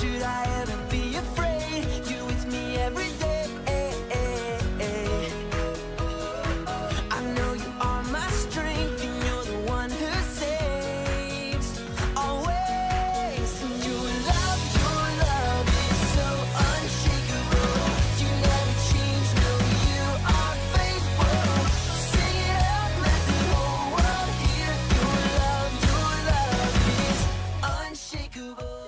should I ever be afraid? You with me every day. I know you are my strength, and you're the one who saves always. And your love is so unshakable. You never change, no, you are faithful. Sing it out, let the whole world hear. Your love is unshakable.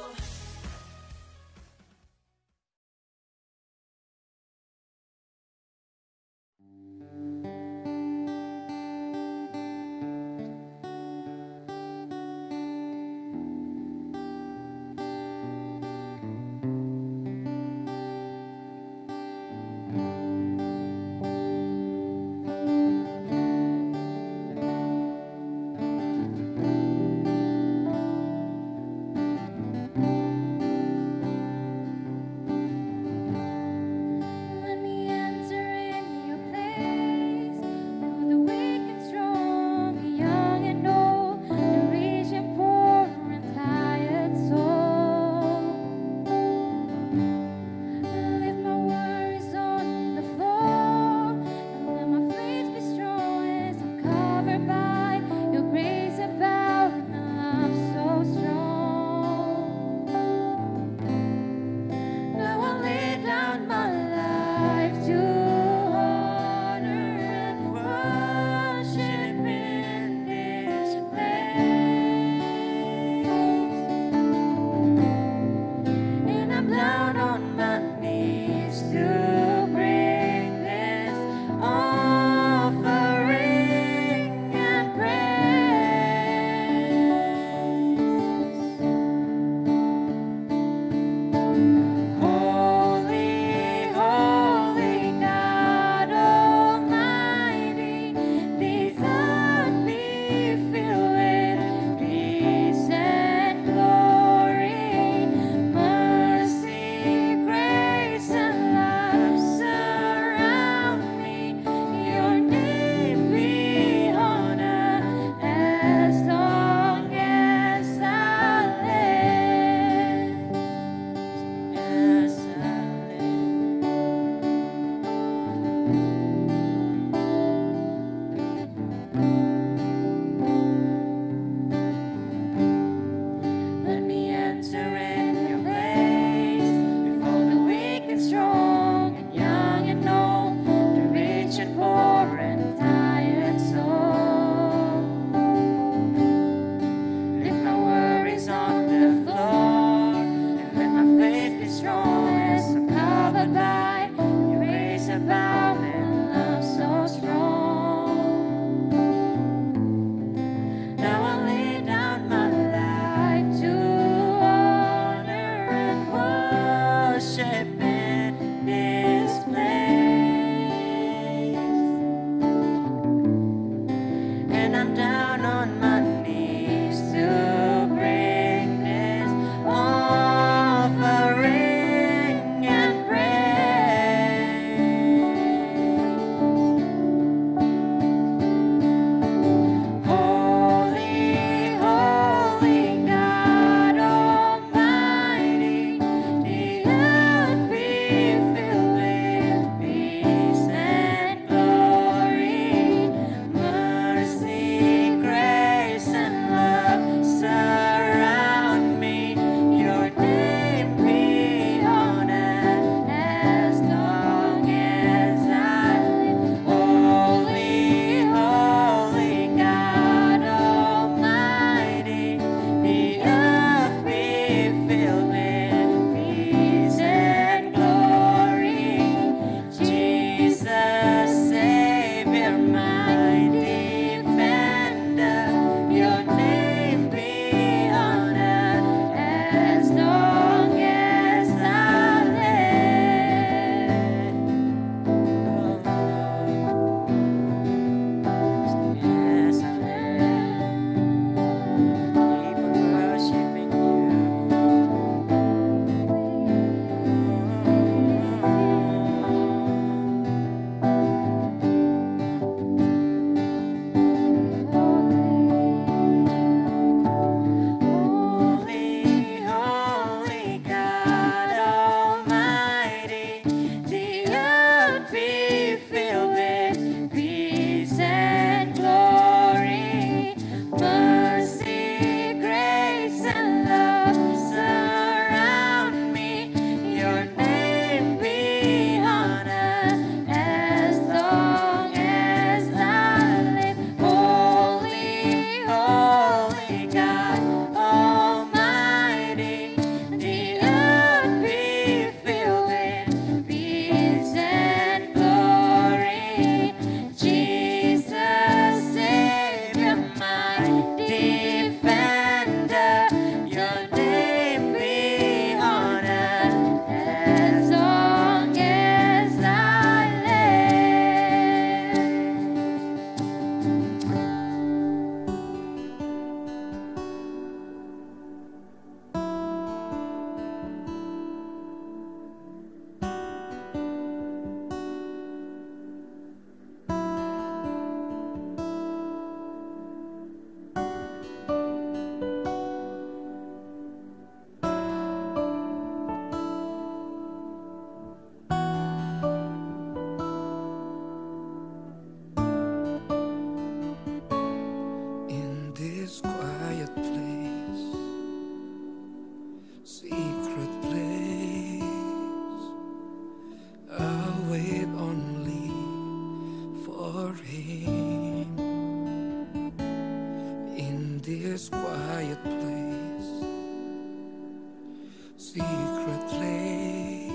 secret place.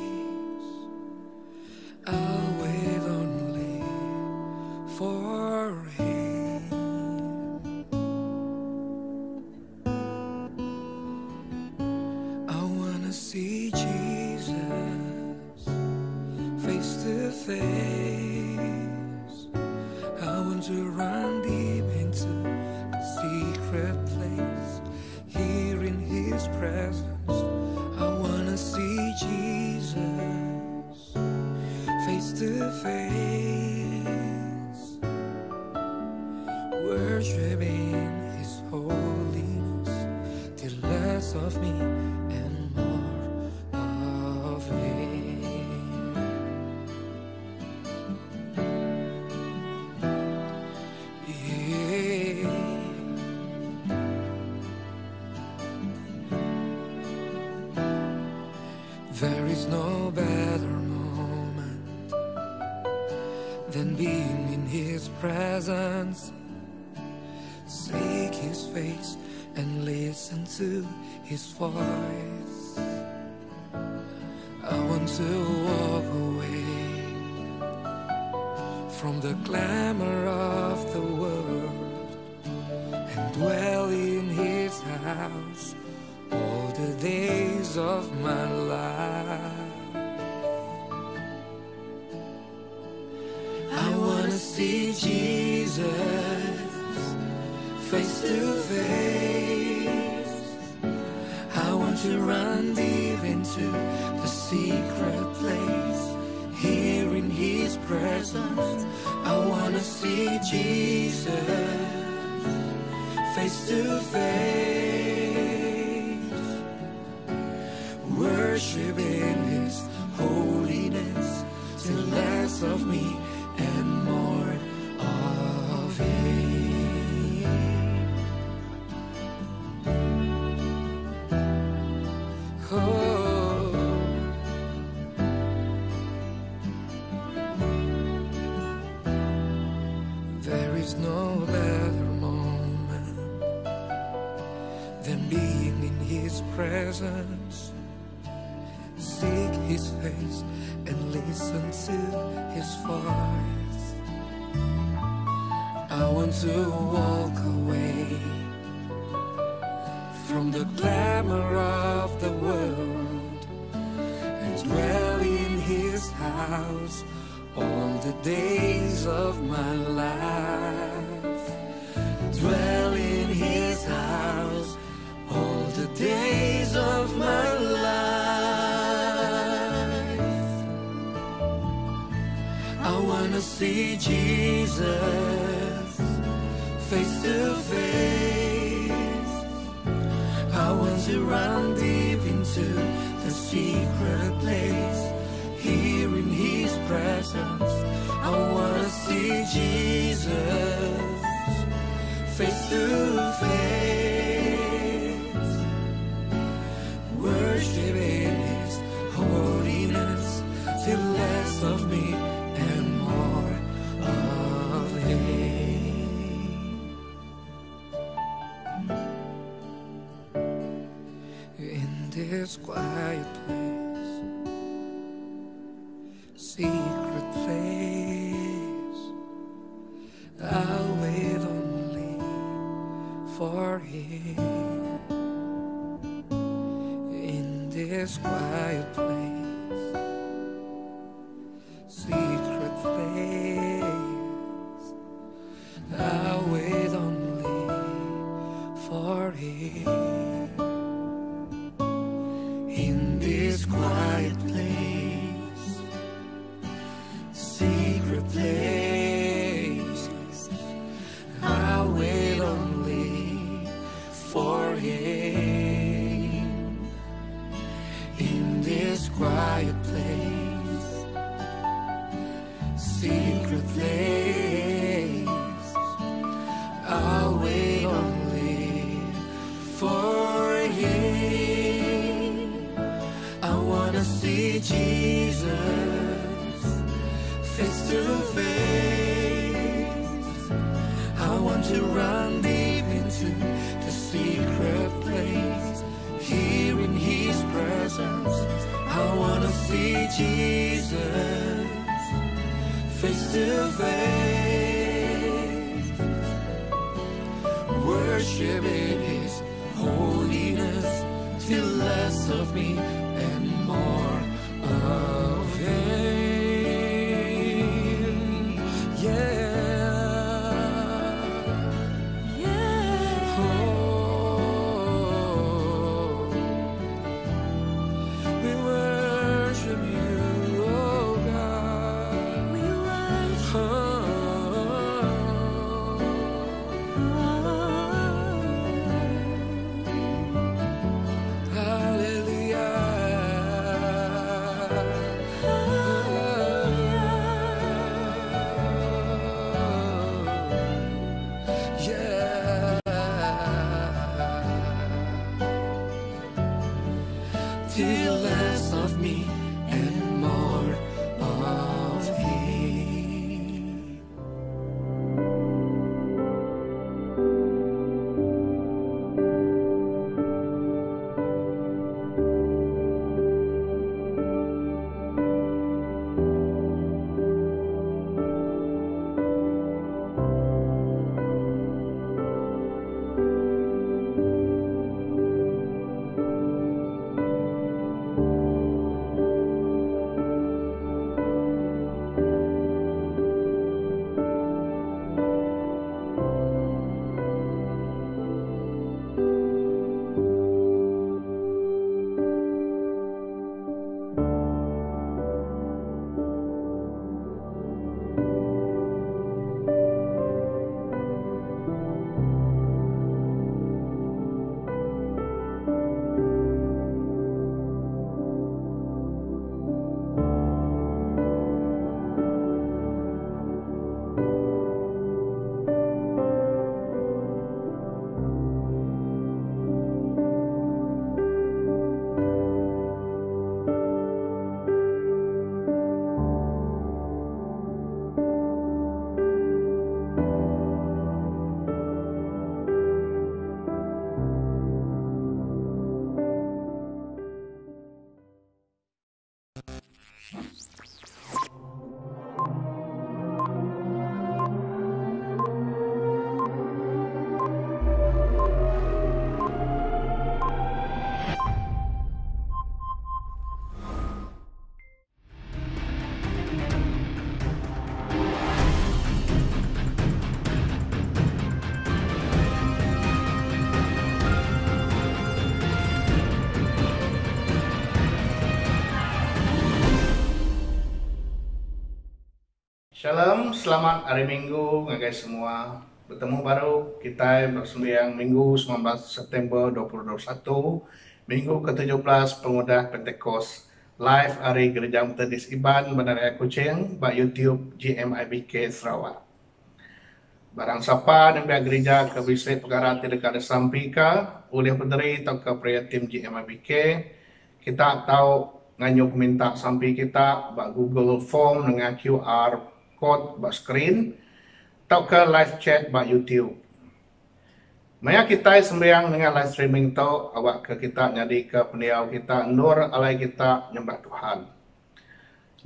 I'll wait only for Him. I wanna see Jesus face to face. I want to run deep into the secret place, here in His presence. I wanna see Jesus face to face, worshiping His holiness, till less of me and more of Him. Yeah. There is no better moment than being in His presence. Seek His face and listen to His voice. I want to walk away from the glamour of the world and dwell in His house all the days of my life. I wanna see Jesus face to face. I want to run deep into the secret place, here in His presence. I wanna see Jesus face to face, worshiping His holiness, till less of me and more of Him. Oh, there is no better moment than being in His presence. Seek His face and listen to His voice. I want to walk away from the glamour of the world and dwell in His house all the days of my life. Dwell in His house all the days of my life. I wanna see Jesus face to face. I want to run deep into the secret place, here in His presence. I wanna see Jesus face to face, worshiping His holiness, till less of me and more of Him. In this quiet place, secret place, I'll wait only for Him. In this quiet place, secret place, I'll wait only for Him. In this quiet place, secret place, I'll wait only for Him. In this quiet place, secret place, I'll wait only for Him. I wanna see Jesus face to face. I want to run deep into the secret place, here in His presence. Jesus face to face, worshiping His holiness till less of me and more of Him. Yeah. Till less of me and more of Him. Shalom, selamat hari Minggu guys semua. Bertemu baru kita bersembahyang Minggu 19 September 2021, Minggu ke-17 Pengudah Pentekos live hari Gereja Metodis Iban Bandar Raya Kuching by YouTube GMIBK Sarawak. Barang siapa yang biar gereja ke bisnet perkara tidak ada sampika oleh pendiri atau ke pria tim GMIBK, kita tahu nganyuk minta sampai kita bak Google Form dengan QR code bak screen atau ke live chat bak YouTube. Maya kita sembahyang dengan live streaming tu awak ke kita jadi ke pendiau kita nur alai kita nyembah Tuhan.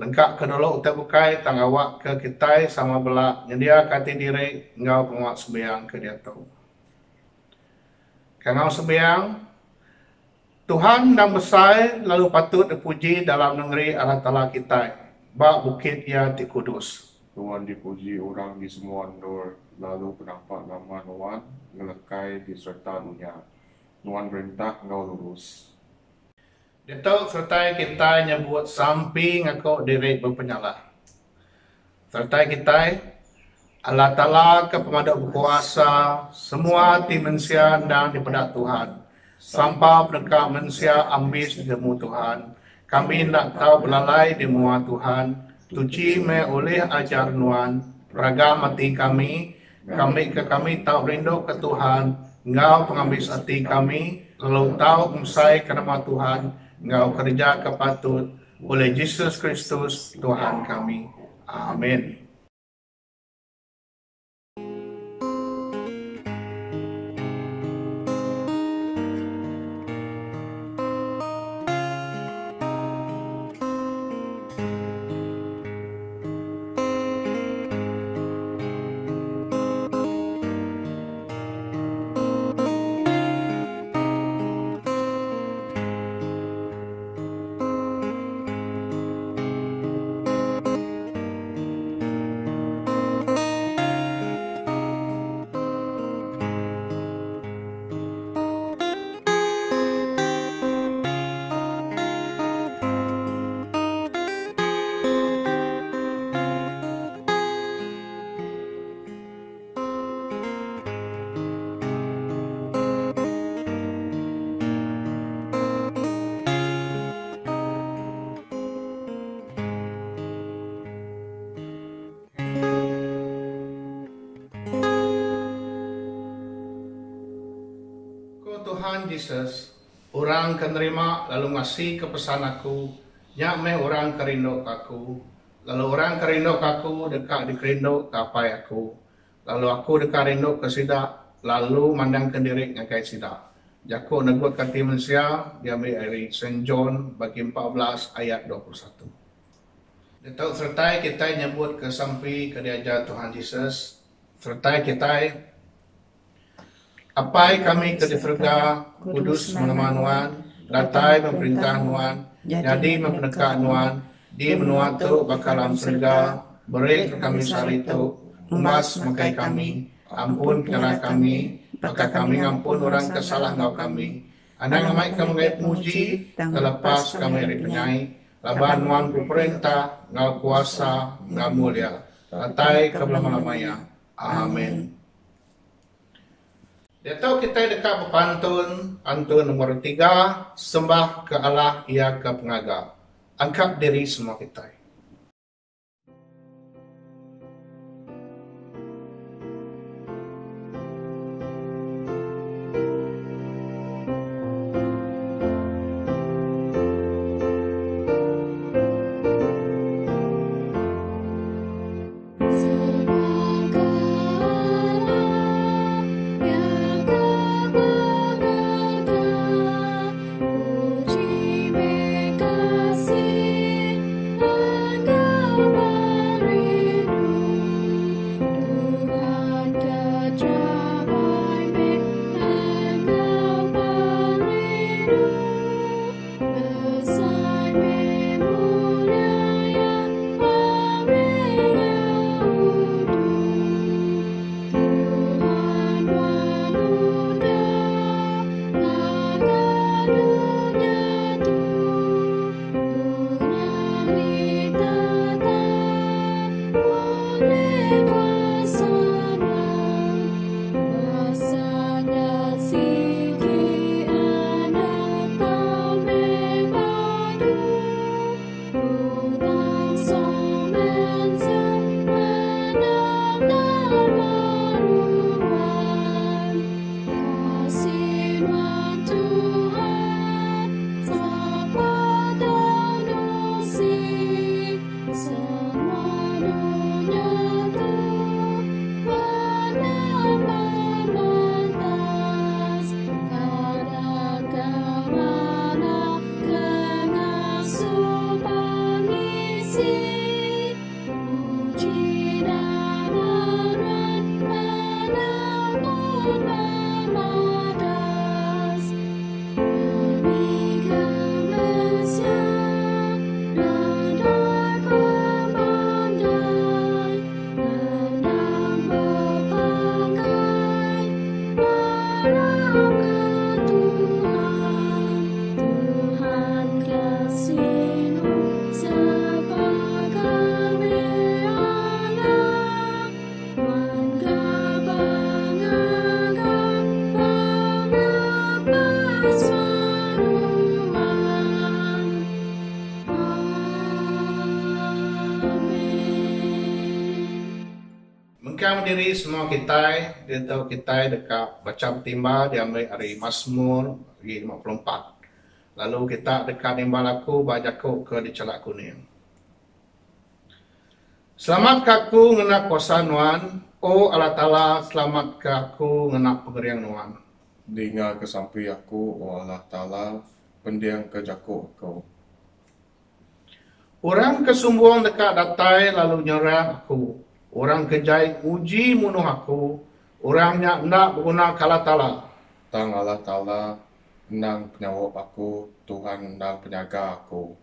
Lengkap ke dulu kita bukai tang awak ke kita sama bela nyedia kati diri ngau penguat sembahyang ke dia tu. Kangau sembahyang Tuhan dan besar lalu patut dipuji dalam negeri Allah Ta'ala kita bak bukit ia di Kudus. Tuhan dipuji orang di semua nur, lalu penampak nama Nuan ngelekai di serta dunia. Nuan perintah ngau lurus. Datuk serta kita nyebut sampai ngakau diri berpenyala. Serta kita Allah Ta'ala ke pemadam berkuasa semua di manusia dan di pedak Tuhan. Sampai mereka manusia ambis di temu Tuhan. Kami nak tahu belalai di mua Tuhan. Tuci me oleh ajar Nuan, raga mati kami ke kami tahu rindu ke Tuhan, ngau pengambil hati kami, lalu tahu musai ke nama Tuhan, ngau kerja kepatut oleh Yesus Kristus Tuhan kami. Amin. Tuhan Yesus, orang kenerima lalu ngasih kepesan aku, nyak me orang kerindo aku, lalu orang kerindo aku dekat di kerindo kapai aku, lalu aku dekat rindo ke sidak, lalu mandang kendiri ngakai sidak. Jako negut kati manusia, diambil dari St. John bagi 14 ayat 21. Datuk sertai kita nyebut ke sampai ke diajar Tuhan Yesus, sertai kita apai kami ke di surga, kudus menemani Nuan, datai memerintah Nuan, jadi memperdekat Nuan, di menua tu bakalam surga, beri ke kami saritu, umas makai kami, ampun penyalah kami, maka kami ampun orang kesalah ngau kami. Andang amai kami ngai puji, terlepas kami ripenyai, laban Nuan ku perintah, ngau kuasa, ngau mulia, datai ke belama-lamanya. Amin. Dia tahu kita dekat berpantun, pantun nomor 3, sembah ke Allah ia ke pengaga. Angkat diri semua kita. Mengkam diri semua kita, dia tahu kita dekat baca timba diambil dari Mazmur 54. Lalu kita dekat timba laku bajaku ke dicelak kuning. Selamat kaku ngenak kuasa Nuan, oh Allah Ta'ala selamat kaku ngenak pengeriang Nuan. Dengar kesampi aku, oh Allah Ta'ala, pendiang kejaku aku. Orang kesumbuang dekat datai lalu nyerah aku. Orang kejai uji munuh aku. Orangnya nak berguna kala Ta'ala. Tang Allah Ta'ala, nang penyawab aku, Tuhan nang penyaga aku.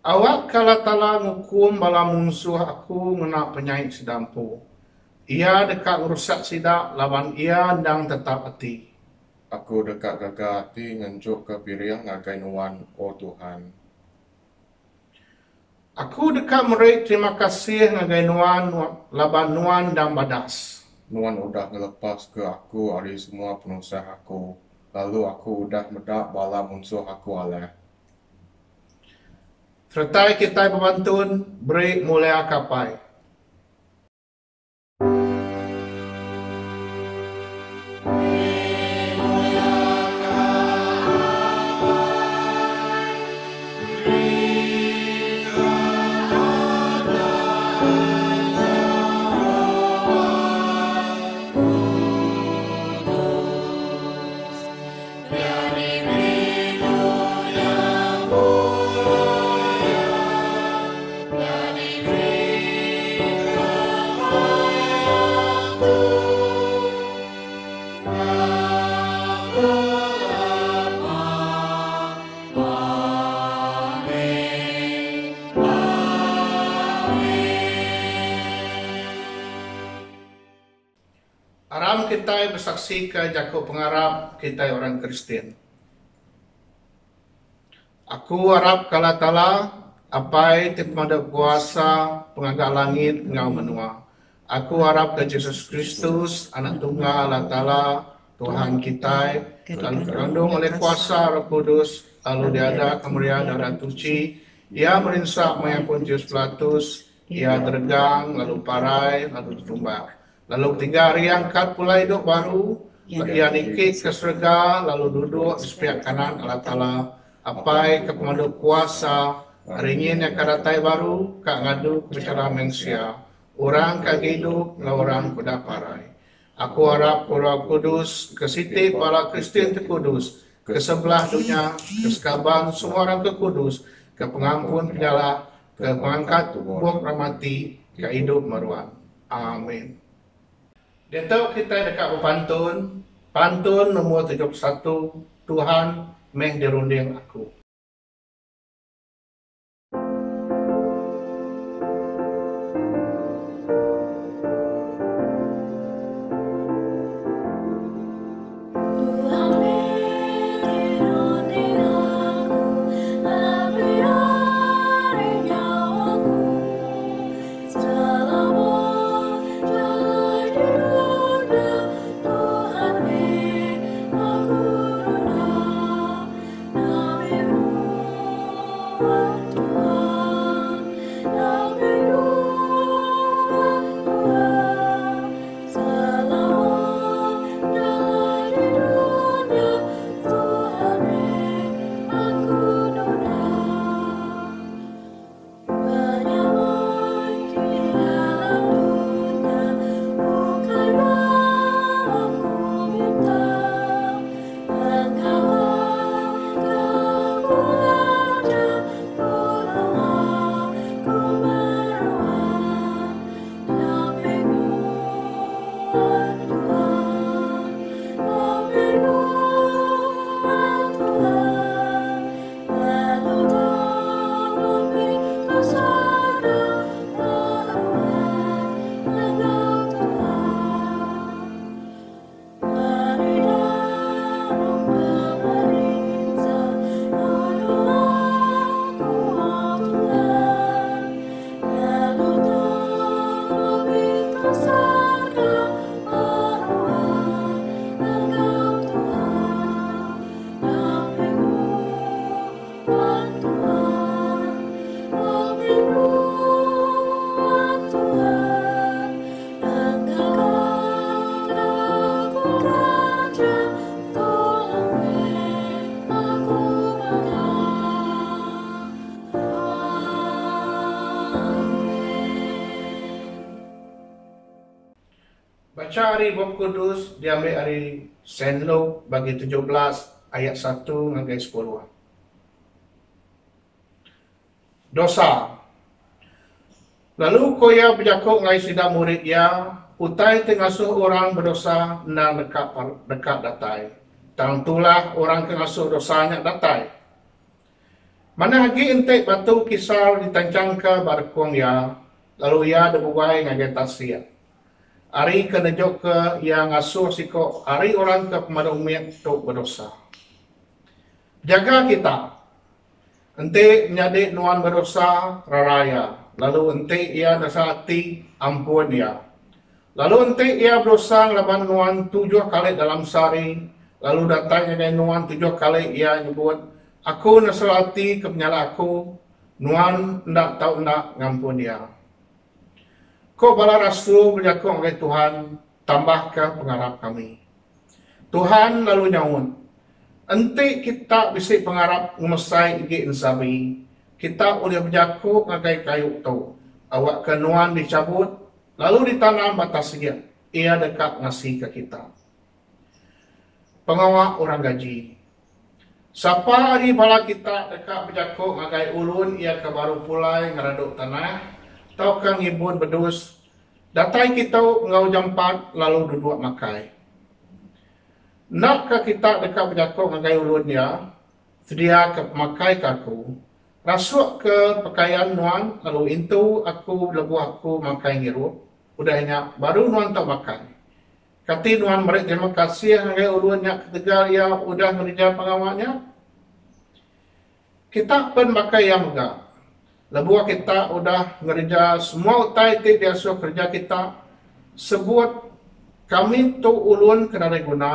Awak kala Ta'ala ngukum bala musuh aku ngenak penyait sedampu. Ia dekat rusak sidak lawan ia ndang tetap hati. Aku dekat gagah hati ngenjuk ke piriang ngagai Nuan, oh Tuhan. Aku dekat merik terima kasih ngagai Nuan laban Nuan dan badas. Nuan udah ngelepas ke aku hari semua penusah aku. Lalu aku udah medak bala musuh aku aleh. Serta kita berbantun beri mulia kapai. Mulia bersaksi ke Jakob pengarap kita orang Kristen. Aku harap kala tala apai tempada kuasa pengagak langit ngau menua. Aku harap ke Yesus Kristus, anak tunggal Allah Ta'ala, Tuhan kita, lalu terkandung oleh kuasa Roh Kudus, lalu diada kemuliaan darah suci, ia merinsak mayang Pontius Pilatus, ia tergang, lalu parai, lalu ditumbak. Lalu 3 hari angkat pula hidup baru, ia nikik ke surga, lalu duduk di sebelah kanan Allah Ta'ala, apai ke pemandu kuasa, haringin yang kadatai baru, kak ngadu bicara manusia, orang kak hidup, orang kuda parai. Aku harap Roh Kudus, ke siti para Kristen terkudus, ke sebelah dunia, ke sekaban semua orang terkudus, ke pengampun penjala, ke pengangkat buang ramati, ke hidup maruan. Amin. Dia tahu kita dekat berpantun, pantun nombor 71, Tuhan meh dirunding aku. Baca hari Bab Kudus diambil hari Saint Luke bagi 17 ayat 1 hingga 10. Dosa. Lalu koya berjakuk ngai sida murid ya, utai tengasuh orang berdosa na dekat datai. Tentulah orang kengasuh dosanya datai. Mana lagi entek batu kisar ditancang ke barkuang ya, lalu ya debuai ngai tasia. Ari kenejok ke yang asuh siko, ari orang ke pemada umiak tok berdosa. Jaga kita. Ente menyadik nuan berdosa raraya. Lalu ente ia nasati ampun ia. Lalu ente ia berdosa laban nuan 7 kali dalam sehari. Lalu datangnya dengan nuan 7 kali ia nyebut, aku nasalati ke penyala aku, nuan ndak tahu ndak ngampun dia. Kau bala rasul berjakuk oleh Tuhan, tambahkan pengharap kami. Tuhan lalu nyawun, ente kita bisa pengharap ngemesai igi insabi, kita oleh berjakuk ngagai kayu tau, awak kenuan dicabut, lalu ditanam batas dia, ia dekat ngasih ke kita. Pengawak orang gaji, siapa hari bala kita dekat berjakuk ngagai ulun, ia kebaru pulai ngeraduk tanah, tau kang ibun bedus, datai kita ngau jampat lalu duduk makai. Nakkah kita dekat berjakuk ngagai ulun dia, sedia ke makai kaku, rasuk ke pakaian nuan, lalu itu aku lebu aku makai ngirup, udahnya baru nuan tak makai. Kati nuan mereka terima kasih ngai ulunnya ketegal yang udah mengejar pengawaknya. Kita pun pakai yang enggak. Lebuah kita udah ngerja semua utai ti biasa kerja kita. Sebut kami tu ulun kena guna.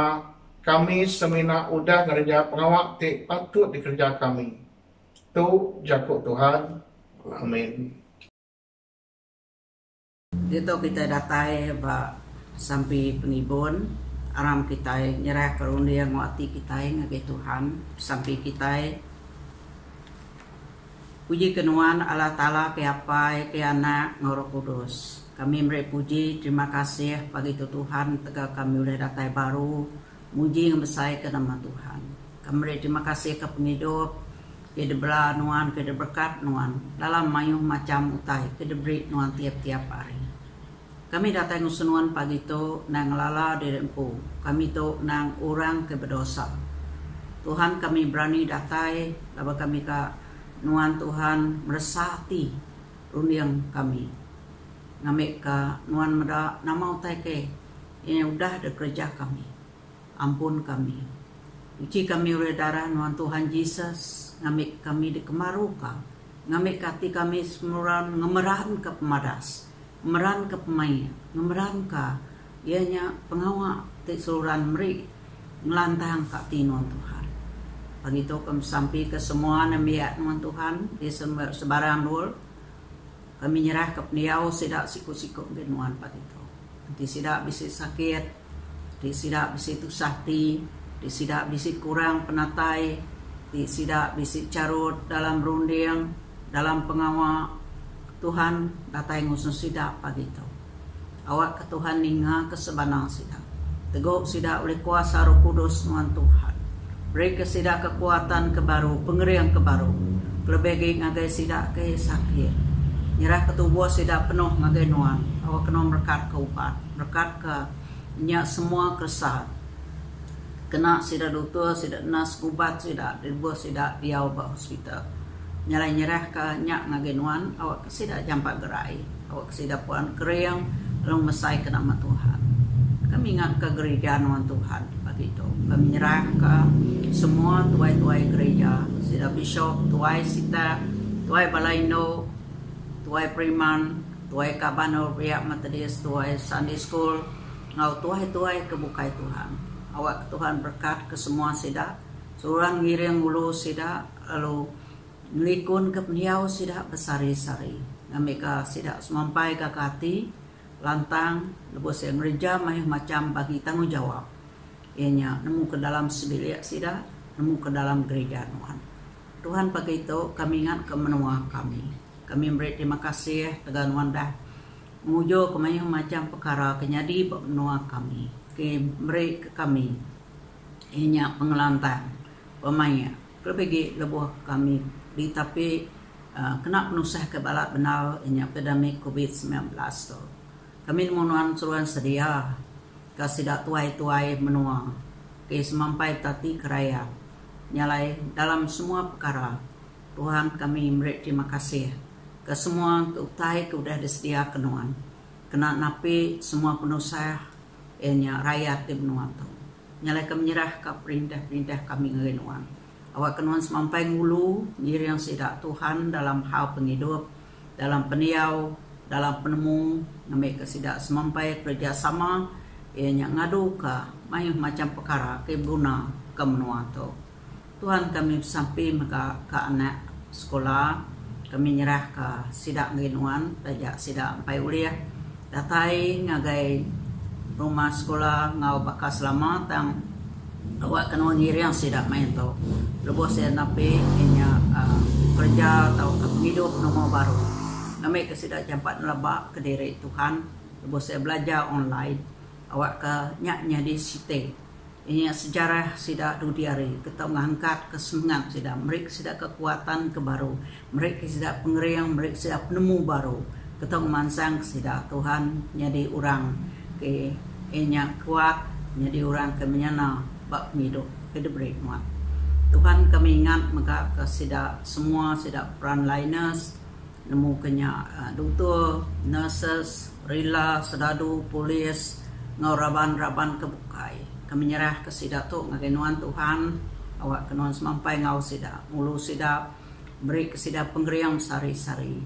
Kami semina udah ngerja pengawak ti patut dikerja kami. Tu jakuk Tuhan. Amin. Dito kita datai ba sampai pengibun aram kita nyerah karunia yang ngati kita ngagai Tuhan sampai kita puji kenuan Allah Ta'ala ke apa ke anak Roh Kudus. Kami beri puji terima kasih bagi Tuhan tegak kami udah datai baru muji ngebesai ke nama Tuhan. Kami beri terima kasih ke penghidup ke debela nuan ke berkat nuan dalam mayuh macam utai ke deberi nuan tiap-tiap hari. Kami datang usunuan pagi tu nang lala di rempu. Kami tu nang orang ke berdosa. Tuhan kami berani datai, lalu kami ka nuan Tuhan meresati rundiang kami. Ngamik ka nuan meda nama utai ke ini udah ada kerja kami. Ampun kami. Uci kami oleh darah nuan Tuhan Yesus. Ngamik kami dikemaruka. Ngamik hati kami semuran ngemerahan ke pemadas. Meran ke pemain, meran ke ianya pengawak ti suruhan meri ngelantang ka tinuan Tuhan. Pagi itu kami sampai ke semua namiak nuan Tuhan di sebarang dul. Kami nyerah ke peniau sidak siku-siku genuan pagi itu. Di sidak bisi sakit, di sidak bisi tusahti, di sidak bisi kurang penatai, di sidak bisi carut dalam runding, dalam pengawak. Tuhan datai ngusun sidak pagi itu. Awak ke Tuhan ninga ke sebanang sidak. Teguk sidak oleh kuasa Roh Kudus nuan Tuhan. Beri ke sidak kekuatan kebaru, pengerian kebaru. Kelebih ngagai sidak ke sakit. Nyerah ke tubuh sidak penuh ngagai nuan. Awak kena berkat ke ubat, berkat ke nyak semua keresat. Kena sidak doktor, sidak nas, ubat sidak, dibuat sidak diau ke hospital. Nyerah ke nyak ngagenuan awak kesida jampak gerai awak kesida puan keriang lalu mesai ke nama Tuhan. Kami ingat ke gereja nuan Tuhan pagi itu. Kami nyerah ke semua tuai-tuai gereja, sida bishop, tuai sita, tuai balaindo, tuai priman, tuai kabano riak metodis, tuai Sunday school, ngau tuai-tuai kebukai Tuhan. Awak Tuhan berkat ke semua sida, suruhan ngiring ulu sida lalu melikun ke peniau sidak besari-sari. Namika sidak semampai ke hati lantang lebos yang reja macam bagi tanggung jawab. Ianya nemu ke dalam sebilik sidak, nemu ke dalam gereja Tuhan. Tuhan pagi itu kami ingat ke menua kami. Kami beri terima kasih tegan wandah mujo ke macam perkara kenyadi menua kami. Ke beri ke kami. Ianya pengelantang pemain. Kelebih lebuh kami di tapi kena penusah ke balat benar ini pandemik COVID-19 tu. Kami menuan suruhan sedia ke sidak tuai-tuai menua ke semampai tati keraya nyalai dalam semua perkara. Tuhan kami beri terima kasih ke semua keutai ke udah disedia kenuan. Kena napi semua penusah rakyat di menua tu. Nyalai kami nyerah ke perintah-perintah kami ngenuan. Awak kenuan semampai ngulu diri yang sidak Tuhan dalam hal penghidup, dalam peniau, dalam penemu, ngambil ke sidak semampai kerjasama, ianya ngadu ke macam perkara ke guna ke menua tu. Tuhan kami sampai ke anak sekolah, kami nyerah ke sidak ngenuan, belajar sidak sampai uliah, datai ngagai rumah sekolah ngau bakal selamat yang awak kena ngiri yang sidak main tu. Lepas saya napi inya kerja atau hidup nomor baru. Kami ke sidak jampat lebak ke diri Tuhan. Lepas saya belajar online. Awak ke nyaknya di site. Inya sejarah sidak dudiari. Kita mengangkat kesemangat sidak. Mereka sidak kekuatan kebaru. Mereka sidak pengeriang. Mereka sidak penemu baru. Kita memansang sidak Tuhan jadi orang ke inya kuat. Jadi orang ke menyana bak hidup ke debrik muat. Tuhan kami ingat maka ke sidak semua sidak frontliners nemu kenya doktor, nurses, rela, sedadu, polis, ngau raban-raban kebukai. Kami nyerah ke sida tu ngagenuan Tuhan, awak kenuan semampai ngau sida, mulu sida beri ke sida penggeriang sari-sari.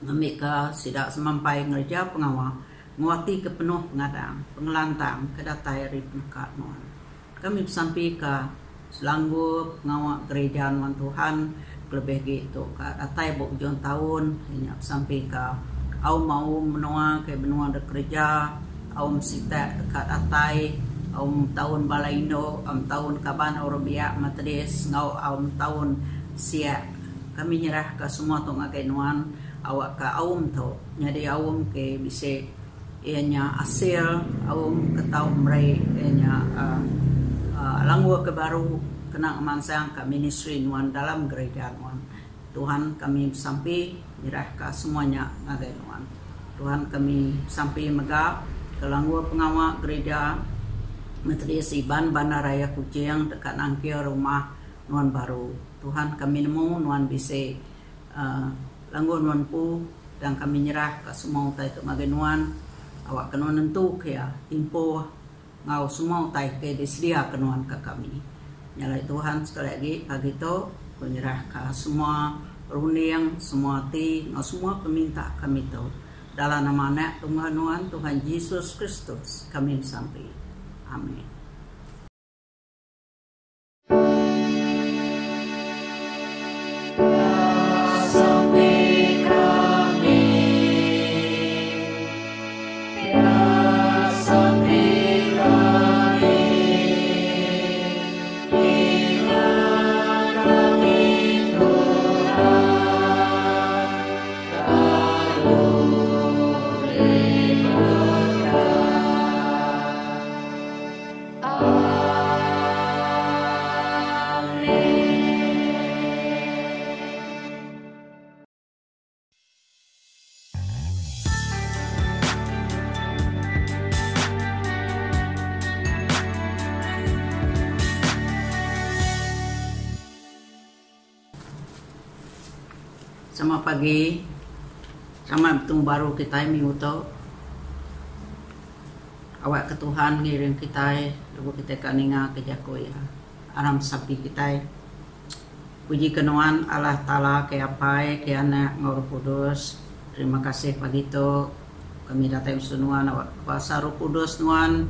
Ngamik ke sida semampai ngerja pengawa, nguati ke penuh pengadang, pengelantang kedatai ri penekat nuan. Kami sampai ke selanggup ngawak gereja nuan Tuhan, lebih gitu ke datai bok ujian tahun, hanya sampai ke au mau menua ke benua de kerja, au sita dekat datai, au tahun balaindo, tahun kaban Orobia Matris, ngau au tahun siap. Kami nyerah ke semua tu ngagenuan awak ke aum tu, jadi aum ke bisa ianya asil, aum ke tahun merai ianya langua ke baru kena mangsang ke ministry nuan dalam gereja nuan. Tuhan kami sampai nyerah ke semuanya ngagenuan. Tuhan kami sampai megap ke langua pengawal gereja Metodis Iban Bandar Raya Kucing dekat Nangkir rumah nuan baru. Tuhan kami nemu nuan bisa langguan nuan pu dan kami nyerah ke semua utai itu ngagenuan. Awak kenuan nentu ya timpo ngau semua utai ke disedia kenuan ke kami. Nyalai Tuhan sekali lagi pagi itu ku nyerah ke semua runding, semua ti, ngau semua peminta kami itu. Dalam nama anak Tuhan Tuhan Yesus Kristus kami sampai. Amin. Sama pagi, sama betung baru kita minggu tu. Awak ke Tuhan ngiring kita, lalu kita kaninga ke Jako ya. Aram sapi kita. Puji kenuan Allah Ta'ala ke apai, ke anak Roh Kudus. Terima kasih pagi tu. Kami datang senuan awak kuasa Roh Kudus nuan.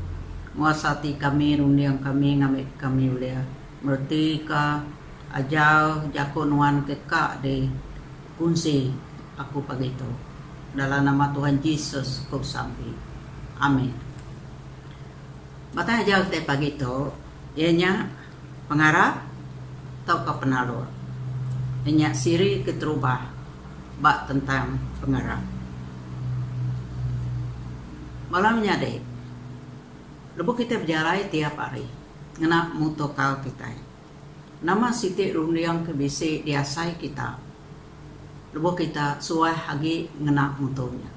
Nguasati kami, rundiang kami, ngamik kami ulia. Merti ka ajau Jako nuan ke kak de kunci aku pagi itu dalam nama Tuhan Yesus ku sampai. Amin. Bata aja kita pagi itu ianya pengarap atau ke penalur. Ianya siri keterubah bak tentang pengarap. Malamnya deh. Lebu kita berjalan tiap hari. Ngena mutokal kita. Nama siti rundiang kebisi diasai kita. Lebu kita suai hagi ngena mutunya.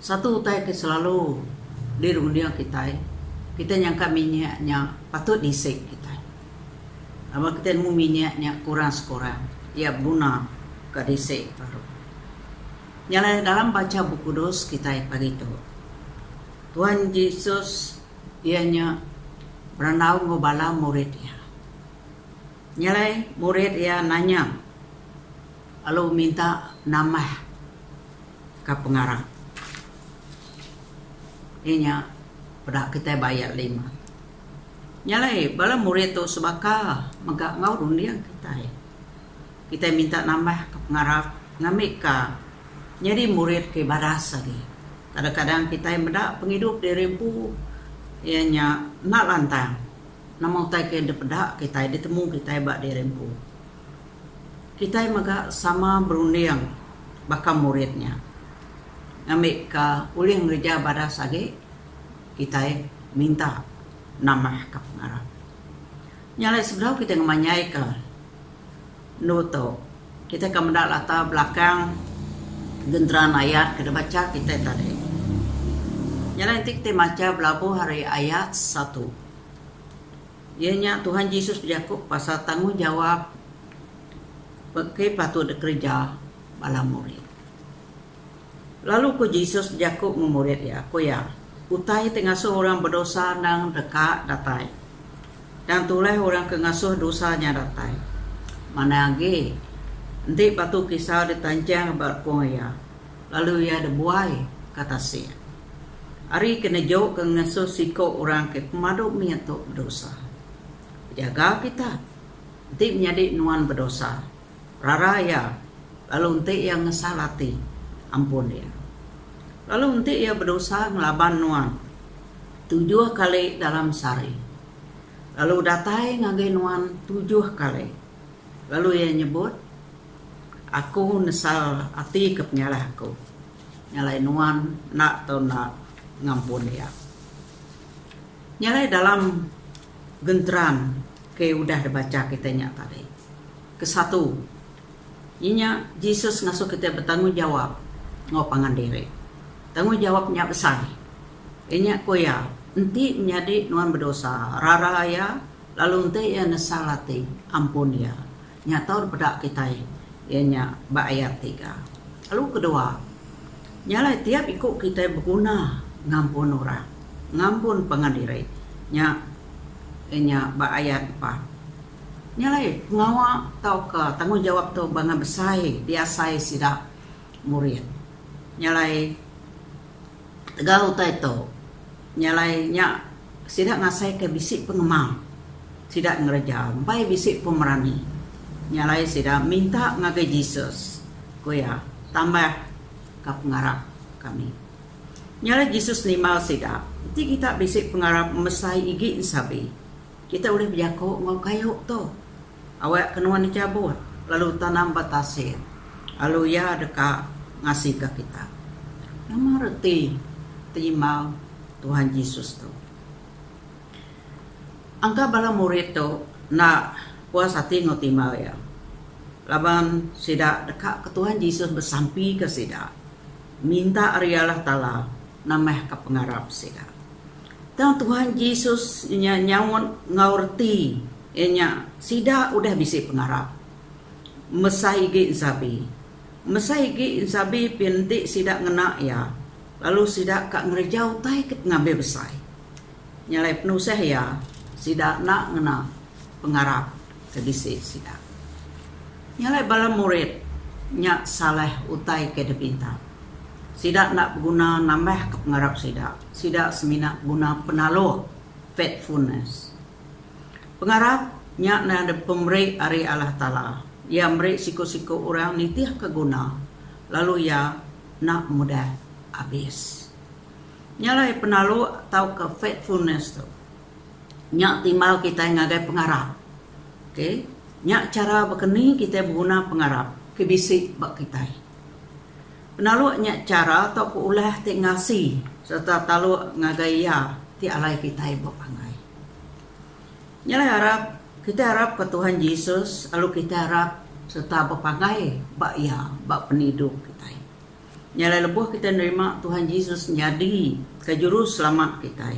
Satu utai ke selalu di rundiang kita nyangka minyaknya patut disik kita. Apa kita nemu minyaknya kurang-kurang, ya buna ke disik baru. Nyala dalam baca buku dos kita pagi itu. Tuhan Yesus ianya berenau ngobala muridnya. Nyala murid ya nanya, lalu minta nama ke pengarang. Inya pada kita bayar 5. Nyalai bala murid tu sebaka megak ngau rundiang kita. Kita minta nama ke pengarang ngamik ka. Jadi murid ke baras lagi. Kadang-kadang kita medak penghidup di rempu ianya nak lantang. Nama utai ke depedak kita ditemu kita bak di rempu. Kita maga sama berunding bakal muridnya. Ngambil ke uling gereja badas lagi, kita minta nama ke pengarap. Nyalai sebelah kita ngemanyai ke noto. Kita ke mendak latar belakang genteran ayat kita baca kita tadi. Nyalai nanti kita baca belabuh hari ayat 1. Ianya Tuhan Yesus berjakub pasal tanggung jawab pakai patut kerja bala murid. Lalu ku Yesus berjakub murid ya, ku ya utai tengasuh orang berdosa nang dekat datai. Dan tulai orang kengasuh dosanya datai. Mana lagi? Nanti batu kisah ditanjang berkuaya. Lalu ia dibuai kata sia. Ari kena jauh kengasuh siko orang ke pemaduk miatuk berdosa. Jaga kita. Nanti menjadi nuan berdosa. Raraya. Lalu nanti yang ngesalati. Ampun dia. Lalu nanti ia berdosa ngelaban nuan 7 kali dalam sehari. Lalu datai ngagai nuan 7 kali. Lalu ia nyebut, aku nesal hati ke penyalah aku. Nyalai nuan nak atau nak ngampun dia. Nyalai dalam genteran ke udah dibaca kitanya tadi. Kesatu, inya Yesus ngasuh kita bertanggung jawab ngopangan diri. Tanggung jawabnya besar. Inya koya, enti menjadi nuan berdosa, raraya, lalu enti ya nesalati, ampun ya. Nyata bedak kita ianya ayat 3. Lalu kedua, nyalai tiap ikut kita berguna ngampun orang, ngampun pengandiri. Ianya ayat 4. Nyalai ngawa tau ke tanggung jawab tu bangga besar dia sai sidak murid. Nyalai tegau taito nyalai nya sidak ngasai ke bisik pengemang sidak ngereja sampai bisik pemerani nyalai sidak minta ngagai Yesus koya tambah ke pengarap kami nyalai Yesus nimal sidak nanti kita bisik pengarap mesai igi insabi kita boleh berjako ngau kayu tu awak kenuan dicabut lalu tanam batasir lalu ya dekat ngasih ke kita nama reti terima Tuhan Yesus tu. Angka bala murid tu nak puas hati ngotimau ya. Laban sidak dekat ke Tuhan Yesus bersampi ke sidak. Minta arialah tala namah ke pengarap sidak. Dan Tuhan Yesus nyawon ngaurti nya sidak udah bisi pengarap. Mesai gi insabi. Mesai gi insabi pinti sidak ngena ya. Lalu sidak kak ngerejau tai ket ngambil besar. Nyalai penuh saya sidak nak ngena pengarap kedisi sidak. Nyalai bala murid nyak salah utai ke depinta. Sidak nak guna nambah ke pengarap sidak. Sidak semina guna penalo faithfulness. Pengarap nyak na ada pemberi ari Allah Ta'ala. Ya memberi siku-siku orang nitih keguna. Lalu ya nak mudah habis. Nyalai penalu tau ke faithfulness tu. Nyak timbal kita ngagai pengarap. Okay? Nyak cara berkeni kita berguna pengarap. Kebisik bak kita. Penalu nyak cara tau ke ulah ti ngasi. Serta talu ngagai ya ti alai kita bak pangai. Nyalai harap kita harap ke Tuhan Yesus. Lalu kita harap serta berpangai bak ya bak penidup kita. Nyalai lebuh kita nerima Tuhan Yesus jadi ke juru selamat kita.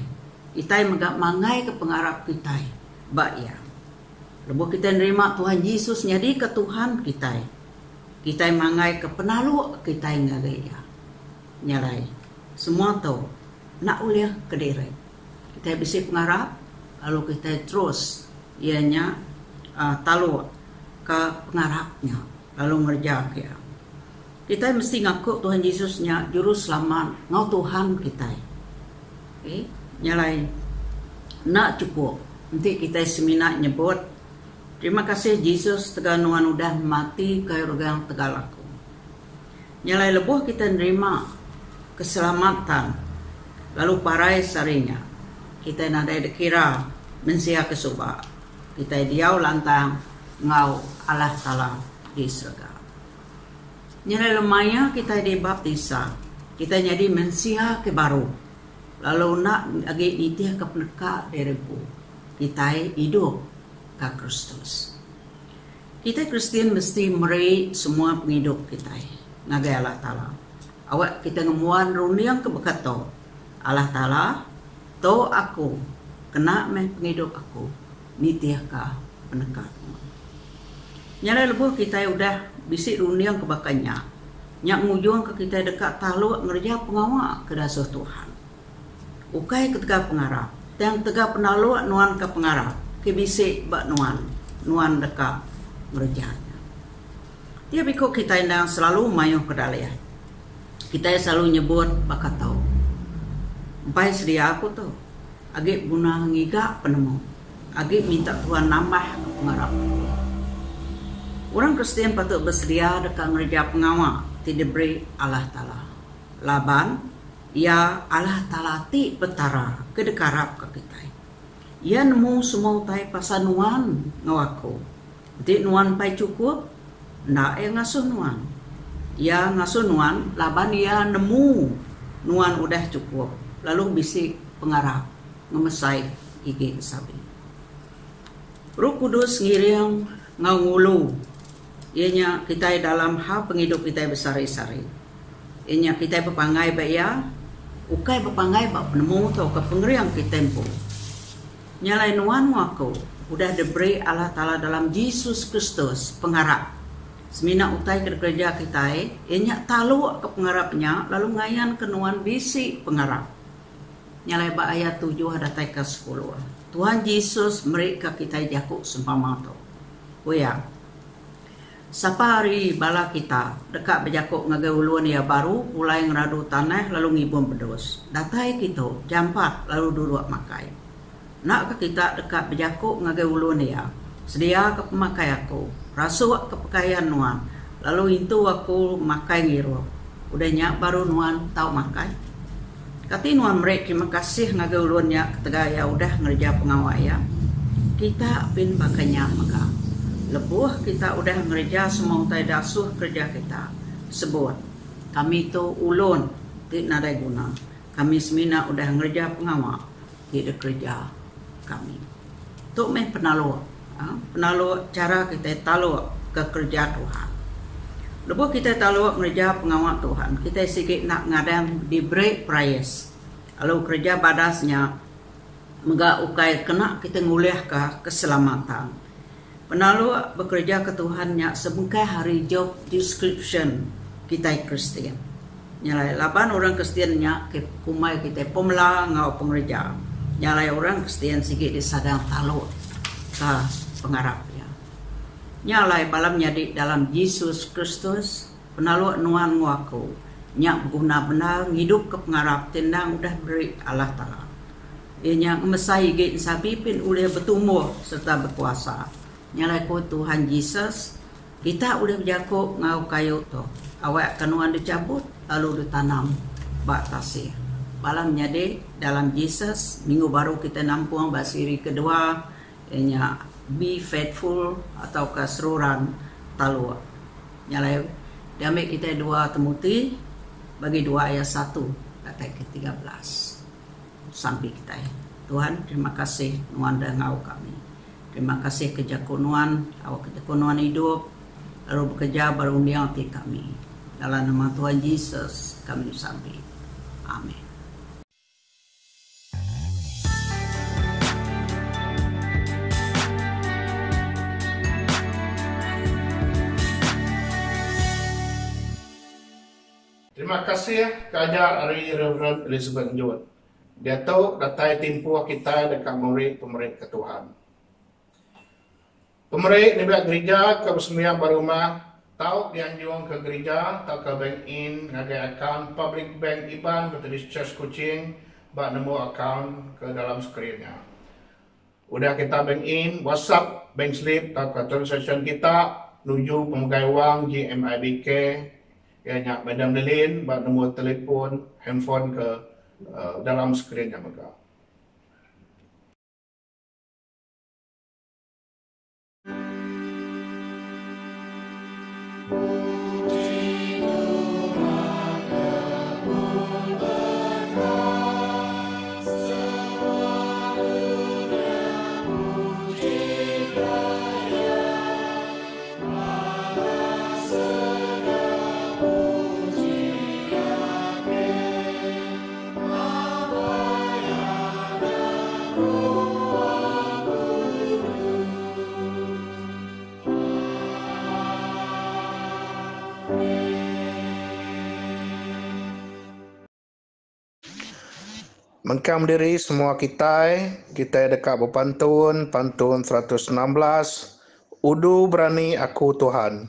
Kita megak mangai ke pengarap kita. Bak ya. Lebuh kita nerima Tuhan Yesus jadi ke Tuhan kita. Kita mangai ke penalu kita ngagai ya. Nyalai semua tu nak uliah ke diri. Kita bisa pengarap lalu kita terus ianya talu ke pengarapnya lalu ngerjak ya. Kita mesti ngaku Tuhan Yesusnya juru selamat ngau Tuhan kita. Okay? Nyalai nak cukup. Nanti kita semina nyebut terima kasih Yesus teganuan udah mati kaya rogang tegalaku. Nyalai lebuh kita nerima keselamatan lalu parai sarinya. Kita nadai dekira mensia kesuba. Kita diau lantang ngau Allah Ta'ala di surga. Nyalai lemaya kita dibaptisa. Kita jadi mensia ke baru. Lalu nak agi nitih ke peneka derepu. Kita hidup ke Kristus. Kita Kristen mesti meri semua penghidup kita. Ngagai Allah Ta'ala. Awak kita ngemuan runiang kebekat to. Allah Ta'ala to aku kena meh penghidup aku. Nitih ke peneka. Nyalai lebuh kita udah bisik runiang kebakannya. Nyak ngujung ke kita dekat talu ngerja pengawak ke dasar Tuhan. ukai ketika pengarap, yang tega penalu nuan ke pengarap, ke bisik bak nuan dekat ngerjanya. Dia biko kita yang selalu mayuh ke dalaya. Kita selalu nyebut bakat tahu. Sampai sedia aku tuh, agak guna ngiga penemu, agak minta Tuhan nambah ke pengarap. Orang Kristen patut bersedia dekat ngerja pengawal, tidak beri Allah Ta'ala. Laban, ya Allah Ta'ala ti petara kedekarap ke kita. Ia nemu semua tai pasal nuan ngawaku. Jadi nuan pai cukup, ndak ngasuh nuan. Ia ngasuh nuan, laban ia nemu nuan udah cukup. Lalu bisik pengarap, ngemesai igi sabi. Roh Kudus ngiring ngangulu. Ianya kita dalam hal penghidup kita besar-besar. Ianya kita berpangai baya, ukai berpangai bak penemu atau ke pengeriang kita tempo. Nyalai nuan aku udah diberi Allah Ta'ala dalam Yesus Kristus pengharap. Semina utai kerja kita, ianya talu ke pengharapnya, lalu ngayan ke nuan bisi pengharap. Nyalai bak ayat 7 ada ke 10. Tuhan Yesus mereka kita jaku sempama tu. Wea. Sapa hari bala kita dekat berjakuk ngagauluan ya baru mulai ngeradu tanah lalu ngibun bedos. Datai kita jampat lalu duduk makai. Nak ke kita dekat berjakuk ngagauluan ya. Sedia ke pemakai aku. Rasuk ke pakaian nuan. Lalu itu aku makai ngiru. Udahnya baru nuan tahu makai. Kati nuan mereka terima kasih ngagauluannya ketegaya udah ngerja pengawal ya. Kita pin pakainya maka. Lebuh kita udah ngerja semua utai dasuh kerja kita. Sebut, kami itu ulun, tidak ada guna. Kami semina udah ngerja pengawal, tidak kerja kami. Itu main penalu. Penalu cara kita talu ke kerja Tuhan. Lebuh kita talu ngerja pengawal Tuhan. Kita sikit nak ngadang diberi price. Lalu kerja badasnya, mega ukai kena kita nguliah ke keselamatan. Penalu bekerja ke Tuhannya sebengkai hari job description kita Kristen. Nyalai laban orang Kristiannya ke kumai kita pemela ngau pengerja. Nyalai orang Kristen sikit disadang talu ke pengarapnya. Nyalai balamnya di dalam Yesus Kristus penalu nuan ngaku. Nyak guna benar hidup ke pengarap tendang udah beri Allah Ta'ala. Ianya ngemesai git sabipin oleh bertumbuh serta berkuasa. Nyalai ko Tuhan Yesus, kita udah berjakuk ngau kayu tu. Awak kenuan dicabut, lalu ditanam batasi. Balam nyade dalam Yesus, minggu baru kita nampung basiri kedua, ianya be faithful atau keseruran talu. Nyalai diambil kita 2 Timotius bagi 2 ayat 1 kata ke-13. Sampai kita. Tuhan, terima kasih nuan dah ngau kami. Terima kasih kerja kunuan, awak kerja kunuan hidup, lalu bekerja baru undian hati kami. Dalam nama Tuhan Yesus kami disambi. Amin. Terima kasih kepada Ari Reverend Elizabeth John. Dia tahu datai tempoh kita dekat murid-murid ke Tuhan. Pemerintah ni biar gereja ke bersembahyang berumah, tahu dianjung ke gereja, tahu ke bank in, ngagai akaun public bank IBAN, Methodist Church Kuching, bak nemu akaun ke dalam skrinnya. Udah kita bank in, WhatsApp, bank slip, tahu ke transaction kita, nuju pemegai wang GMIBK, ianya Madam Lelin, bak nemu telefon, handphone ke dalam skrinnya mereka. Mengkam diri semua kita dekat berpantun, pantun 116, Udu berani aku Tuhan.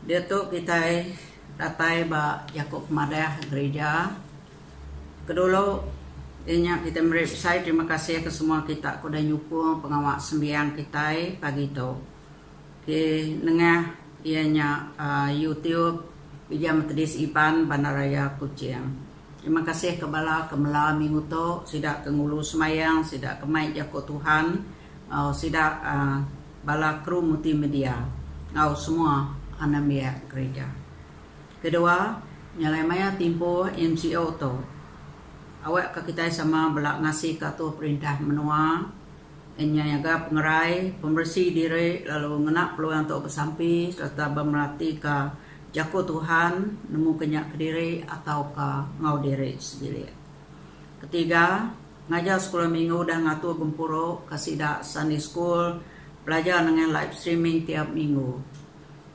Dia tu kita datai ba Yakub Madah gereja. Kedulu inya kita merepsai terima kasih ke semua kita kuda nyukung pengawak sembiang kita pagi tu. Ke nengah ianya YouTube Bija Metodis Ipan Bandaraya Kucing. Terima kasih kebala kemela minggu tu sidak kengulu semayang, sidak kemai jako Tuhan, sidak bala kru multimedia. Ngau semua anamia gereja. Kedua, nyalai maya timpo MCO tu. Awak ke kita sama belak ngasih katu perintah menua, enyaga pengerai, pembersih diri, lalu ngenak peluang untuk bersampi, serta bermerhati ke jako Tuhan, nemu kenyak ke diri atau ke ngau diri sendiri. Ketiga, ngajar sekolah minggu dah ngatur gempuro, kasih dak Sunday School, belajar dengan live streaming tiap minggu.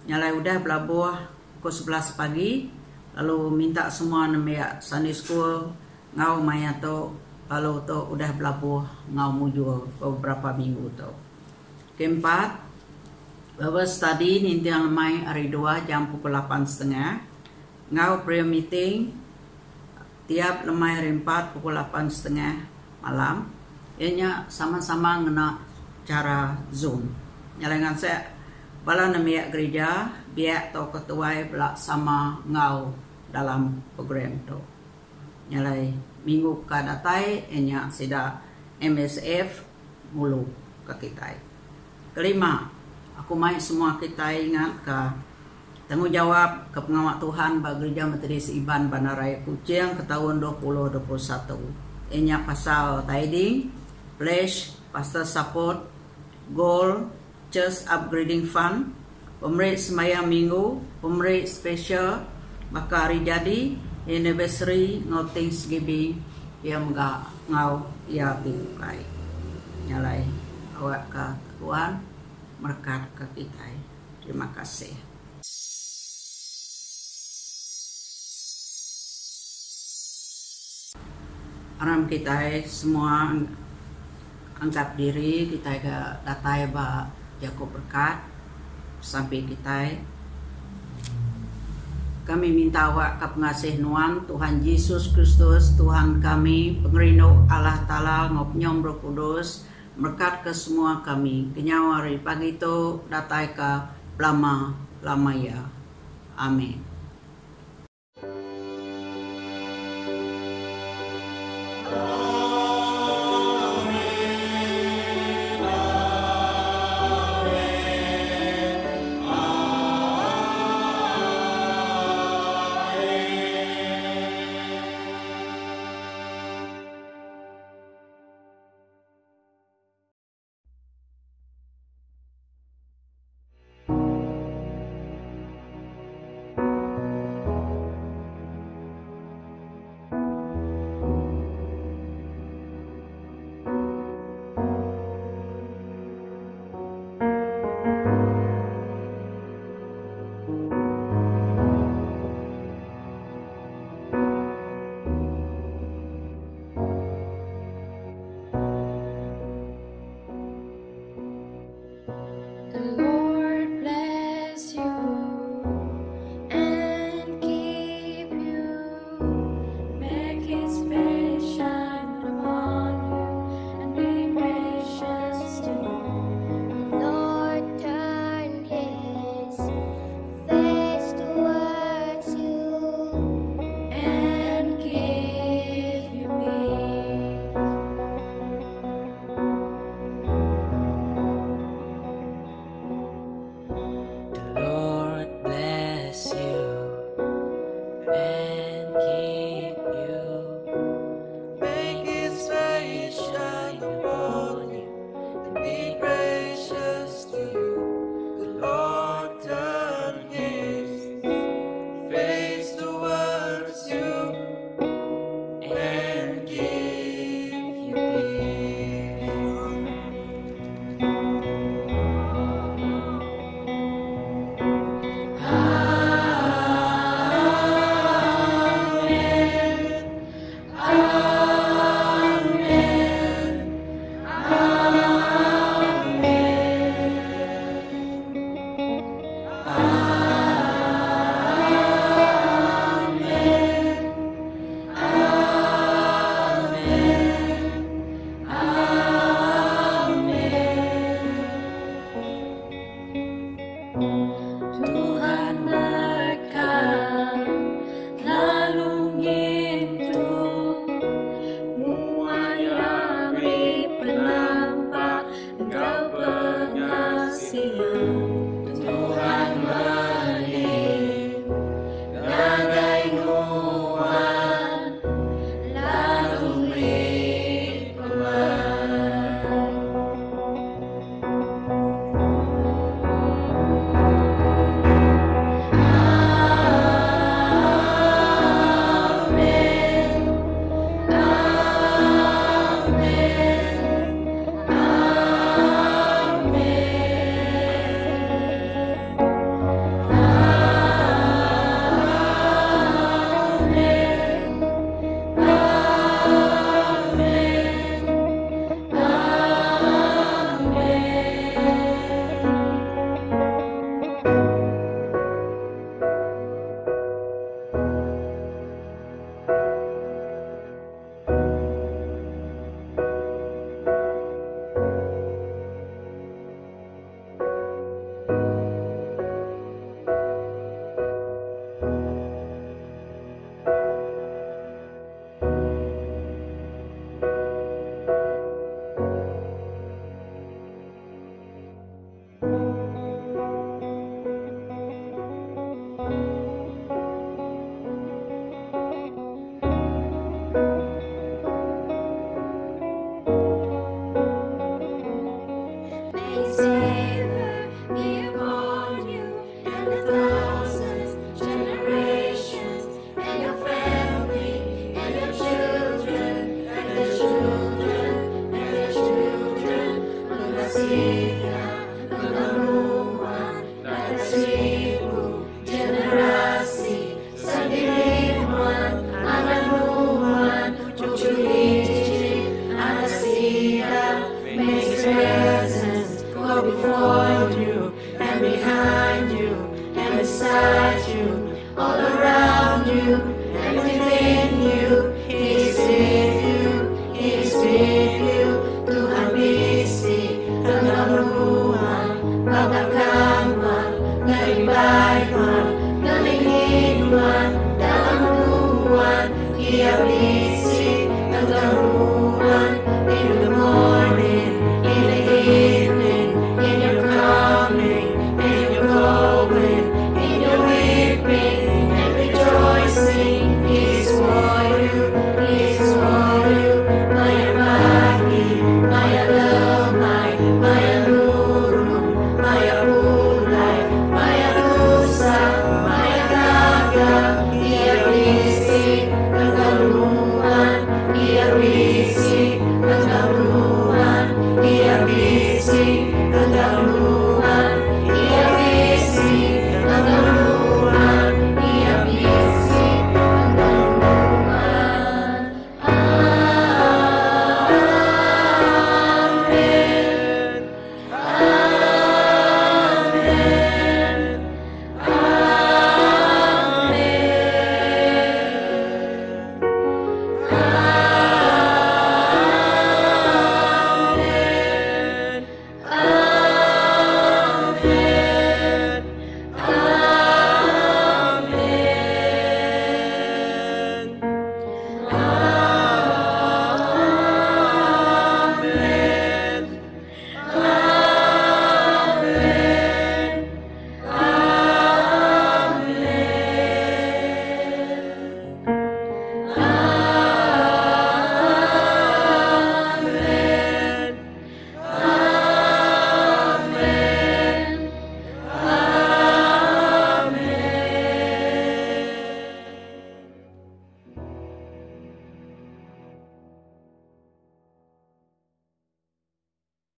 Nyalai udah belabuh pukul 11 pagi, lalu minta semua nemia Sunday School ngau maya tu, lalu tu udah belabuh ngau mujur beberapa minggu tu. Keempat, Bible study ninti yang mai hari 2 jam pukul 8.30, ngau prayer meeting tiap lemai hari 4 pukul 8.30 malam. Ianya sama-sama ngena cara Zoom. Nyalai ngan saya bala namia gereja biak atau ketuai belak sama ngau dalam program tu. Nyalai minggu kadatai enya sida MSF mulu ke kita. Kelima, Aku mai semua kita ingat ke tanggung jawab ke pengawal Tuhan bagi Gereja Metodis Iban Bandar Raya Kucing ke tahun 2021. Inya pasal tithing, pledge, pastor support, goal, church upgrading fund, pemerit semayang minggu, pemerit special, maka hari jadi, anniversary, no Thanksgiving, yang ngau ya dibukai. Nyalai awak ke Tuhan, berkat ke kita. Terima kasih. Aram kita semua angkat diri, kita ke datai ba Jakob berkat sampai kita. Kami minta awak ke pengasih nuan Tuhan Yesus Kristus, Tuhan kami, pengerino Allah Ta'ala, ngopnyom Roh Kudus, berkat ke semua kami. Kenyawari pagi itu datai ke lama ya. Amin.